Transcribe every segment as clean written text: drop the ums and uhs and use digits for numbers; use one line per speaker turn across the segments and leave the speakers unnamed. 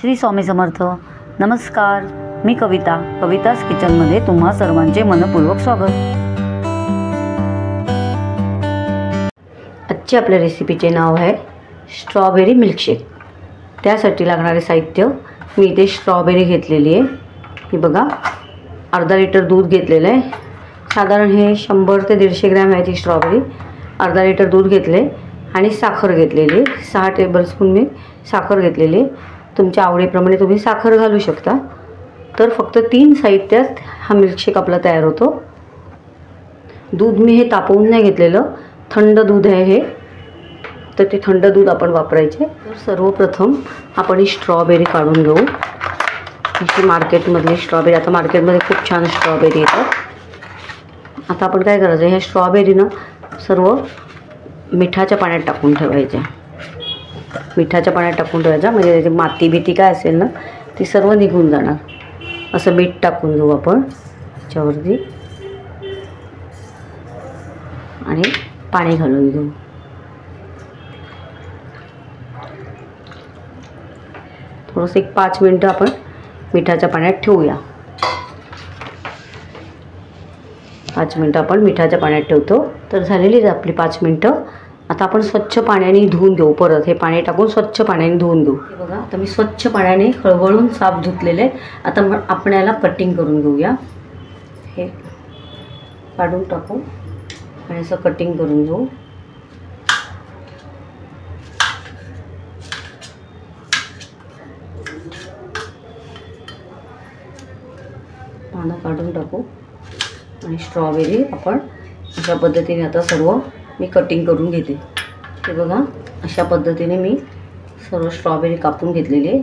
श्री स्वामी समर्थ. नमस्कार, मी कवितास किचनमध्ये तुम्हा सर्वांचे मनपूर्वक स्वागत. आजच्या आपल्या रेसिपीचे नाव आहे स्ट्रॉबेरी मिल्कशेक. त्यासाठी लागणारे साहित्य मी इथे स्ट्रॉबेरी घेतलेली आहे. ही बघा, अर्धा लिटर दूध घेतलेलं आहे. साधारण हे 100 ते 150 ग्रॅम आहे ती स्ट्रॉबेरी. अर्धा लिटर दूध घेतले आणि साखर घेतलेली 6 टेबलस्पून मी साखर घेतलेली. तुमच्या आवडीप्रमाणे तुम्ही साखर घालू शकता. तर फक्त 3 साहित्यात हा मिल्कशेक आपला तयार होतो. दूध मी हे तापवून नाही घेतलेलं, थंड दूध आहे हे, तर ते थंड दूध आपण वापरायचे. तर सर्वप्रथम आपण ही स्ट्रॉबेरी काढून घेऊ. ही मार्केटमधली स्ट्रॉबेरी, आता मार्केटमध्ये खूप छान स्ट्रॉबेरी येतात. आता आपण काय करायचं, ह्या स्ट्रॉबेरीनं सर्व मिठाच्या पाण्यात टाकून ठेवायच्या. मिठाच्या पाण्यात टाकून ठेवायच्या म्हणजे त्याची माती भीती काय असेल ना ती सर्व निघून जाणार. असं मीठ टाकून घेऊ आपण त्याच्यावरती आणि पाणी घालून घेऊ. थोडंसं 5 मिनटं आपण मिठाच्या पाण्यात ठेवूया. 5 मिनटं आपण मिठाच्या पाण्यात ठेवतो. तर झालेली आपली 5 मिनटं. आता आपण स्वच्छ पाण्याने धुवून घेऊ. परत हे पाणी टाकून स्वच्छ पाण्याने धुवून घेऊ. हे बघा, आता मी स्वच्छ पाण्याने खळबळून साफ धुतलेले. आता आपण याला कटिंग करून घेऊया. हे काढून टाकू आणि असं कटिंग करून घेऊ. पानं काढून टाकू आणि स्ट्रॉबेरी आपण अशा पद्धतीने आता सर्व मी कटिंग करून घेते. हे बघा, अशा पद्धतीने मी सर्व स्ट्रॉबेरी कापून घेतलेली आहे.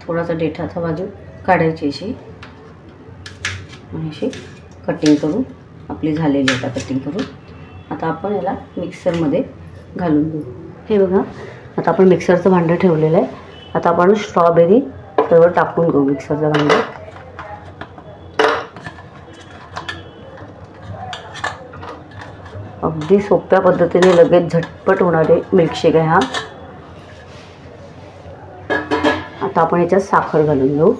थोडासा देठाचा बाजू काढायची अशी आणि अशी कटिंग करून आपली झालेली आहे. आता कटिंग करून आता आपण याला मिक्सरमध्ये घालून घेऊ. हे बघा, आता आपण मिक्सरचं भांडं ठेवलेलं आहे. आता आपण स्ट्रॉबेरी सर्व टाकून घेऊ मिक्सरचं भांडं. अगदी सोप्या पद्धतीने लगेच झटपट होणारे मिल्कशेक आहे हा. आता आपण याच्यात साखर घालून घेऊ.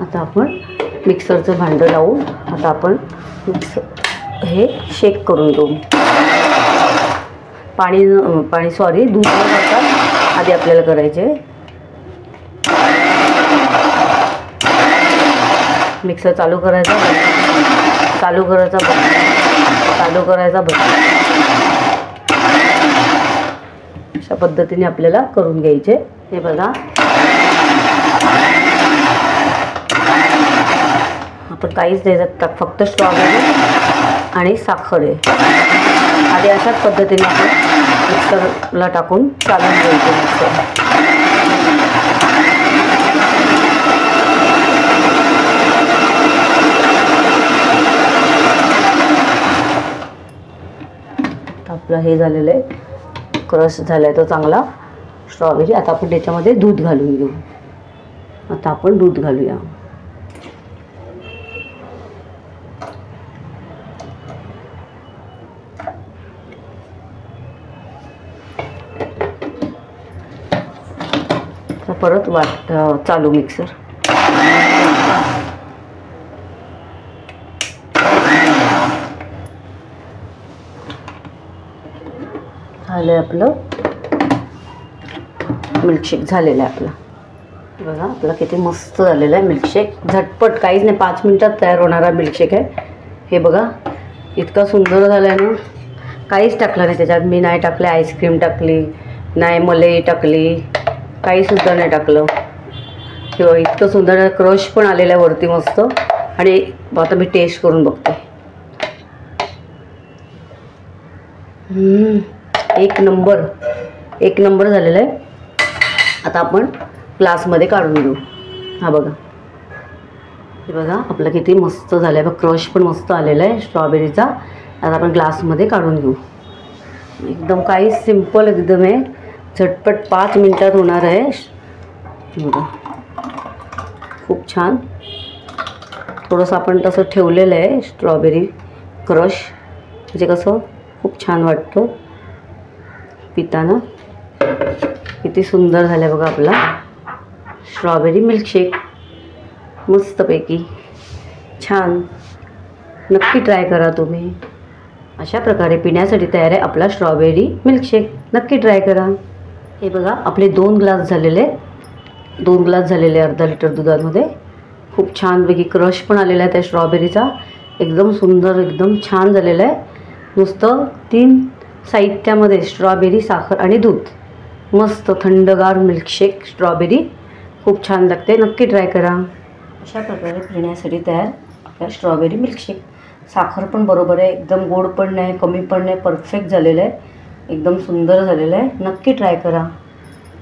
आता आपण मिक्सरचं भांडं लावू. आता आपण हे शेक करून घेऊ. दूध न घालता आधी आपल्याला करायचे. मिक्सर चालू करायचा अशा पद्धतीने आपल्याला करून घ्यायचे. हे बघा, आपण काहीच द्यायचं, फक्त स्ट्रॉबेरी आणि साखर आहे. आधी अशाच पद्धतीने आपण मिक्सरला टाकून चालून घ्यायचे मिक्सर. आपलं हे झालेलं आहे, क्रश झाला आहे तो चांगला स्ट्रॉबेरी. आता आपण त्याच्यामध्ये दूध घालून घेऊ. आता आपण दूध घालूया. परत चालू मिक्सर. झालं आपलं मिल्कशेक झालेलं आहे आपलं. बघा, आपला किती मस्त झालेला आहे मिल्कशेक. झटपट, काहीच नाही, 5 मिनटात तयार होणारा मिल्कशेक आहे. हे बघा, इतका सुंदर झाला आहे ना. काहीच टाकलं नाही त्याच्यात. मी नाही टाकले आईस्क्रीम, टाकली नाही मलाई टाकली, काहीसुद्धा नाही टाकलं. किंवा इतकं सुंदर क्रश पण आलेलं आहे वरती मस्त. आणि आता मी टेस्ट करून बघते. एक नंबर झालेलं आहे. आता आपण ग्लासमध्ये काढून घेऊ. हा बघा, हे बघा आपलं किती मस्त झालं आहे. क्रश पण मस्त आलेला आहे स्ट्रॉबेरीचा. आता आपण ग्लासमध्ये काढून घेऊ. एकदम काही सिम्पल एकदम आहे, झटपट 5 मिनटात होणार आहे. बघा, खूप छान. थोडंसं आपण तसं ठेवलेलं आहे स्ट्रॉबेरी क्रश, म्हणजे कसं खूप छान वाटतं. पिताना किती सुंदर झालं बघा आपला स्ट्रॉबेरी मिल्कशेक, मस्तपैकी छान. नक्की ट्राय करा तुम्ही. अशा प्रकारे पिण्यासाठी तयार आहे आपला स्ट्रॉबेरी मिल्कशेक. नक्की ट्राय करा. हे बघा आपले 2 ग्लास झालेले अर्धा लिटर दुधामध्ये. खूप छानपैकी क्रश पण आलेला आहे त्या स्ट्रॉबेरीचा. एकदम सुंदर, एकदम छान झालेलं आहे. नुसतं 3 साहित्यामध्ये स्ट्रॉबेरी, साखर आणि दूध. मस्त थंडगार मिल्कशेक स्ट्रॉबेरी खूप छान लागते. नक्की ट्राय करा. अशा प्रकारे पिण्यासाठी तयार आपला स्ट्रॉबेरी मिल्कशेक. साखर पण बरोबर आहे, एकदम गोड पण नाही, कमी पण नाही, परफेक्ट झालेलं आहे. एकदम सुंदर झालेलं आहे. नक्की ट्राय करा.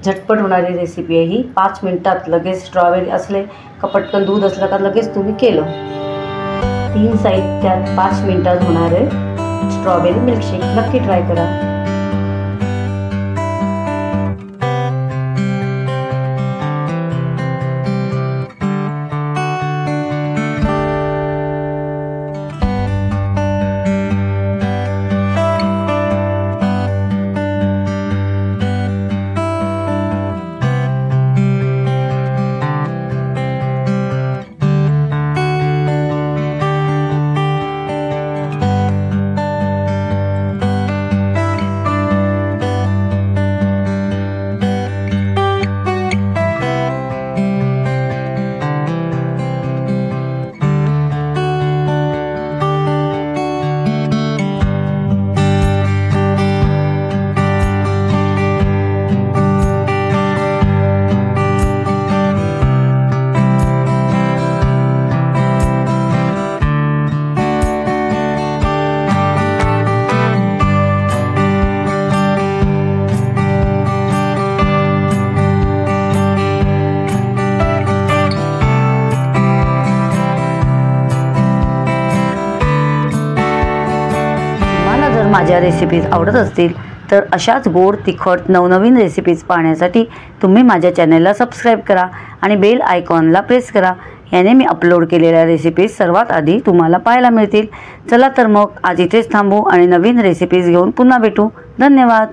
झटपट होणारी रेसिपी आहे ही. 5 मिनिटात लगेच स्ट्रॉबेरी असले का, पटकन दूध असलं का लगेच तुम्ही केलं. 3 साहित्यात 5 मिनिटात होणारे स्ट्रॉबेरी मिल्कशेक. नक्की ट्राय करा. माझ्या रेसिपीज आवडत असतील तर अशाच गोड तिखट नवनवीन रेसिपीज पाहण्यासाठी तुम्ही माझ्या चॅनलला सबस्क्राईब करा आणि बेल आयकॉनला प्रेस करा. याने मी अपलोड केलेल्या रेसिपीज सर्वात आधी तुम्हाला पाहायला मिळतील. चला तर मग आज इथेच थांबू आणि नवीन रेसिपीज घेऊन पुन्हा भेटू. धन्यवाद.